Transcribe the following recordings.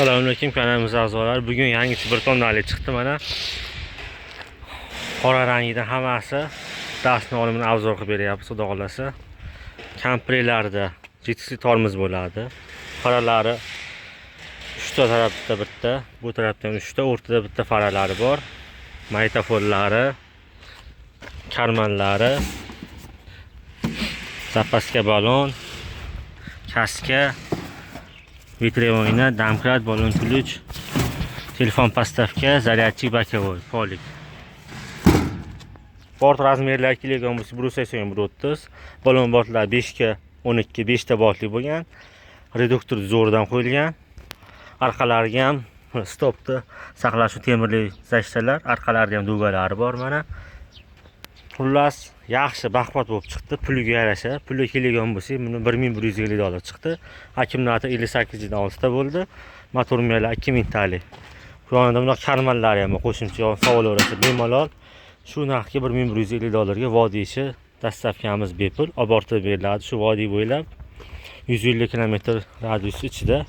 Assalomualaikum kanalimiz a'zolari. Bugun yangicha bir tonnalik chiqdi mana. Qora rangida hammasi dastni olimini obzor qilib beryapmiz, xudo xolasa. Kompreylarda GTC tormoz bo'ladi. Faralari 3 ta tarafda bitta, bu tarafda ham 3 ta, o'rtada bitta faralari bor. Magnitofonlari, karmanlari, zapaska balon, kaska, витриойна, домкрат, баллон ключ, telefon поставка, зарядчик боковой, полик. Bort razmerlari kilogram bo'lsa 180 130, balon bortlar 5 ga 12, 5 ta bortli bo'lgan. Reduktor zo'rdan qo'yilgan. Orqalariga ham stopni saqlash uchun temirli zashtalar, orqalarida ham dugalari bor mana. Xullas, yaxshi baquvvat bo'lib chiqdi. Puliga yarasha. Puli kilogram bo'lsa, buni 1150 dollar chiqdi. Akkumulyator 58 dan 6 ta bo'ldi. Motor meli 2000 talik. Yonida bunaqa karmanlari ham qo'shimcha savolarasiz bemalol. Shu narxga 1150 dollarga vodiychi dastavkamiz bepul olib borib beriladi. Shu vodiy bo'ylab 150 km radius ichida.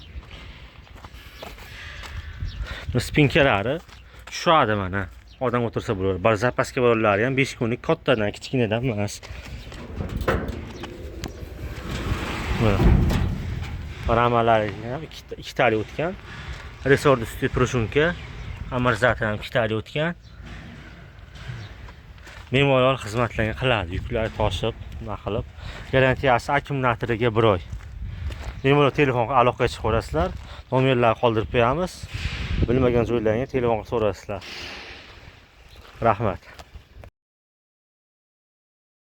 Spinkerlari tushadi mana. Odam o'tirsa bo'ladi. Bar zapaska balonlari ham 5 kunlik kattadan, kichkinadan emas. Ramalari ham 2 talik o'tgan. Resort usti proshunka, amortizator ham 2 talik o'tgan. Bemalol xizmatlarni qiladi, yuklar toshib, nima qilib. Garantiyasi akkumulyatoriga 1 oy. Bemalol telefonga aloqaga chiqib ko'rasizlar. Nomerlarni qoldirib qo'yamiz. Bilmagan joylarga telefonga so'rasizlar. Rahmat.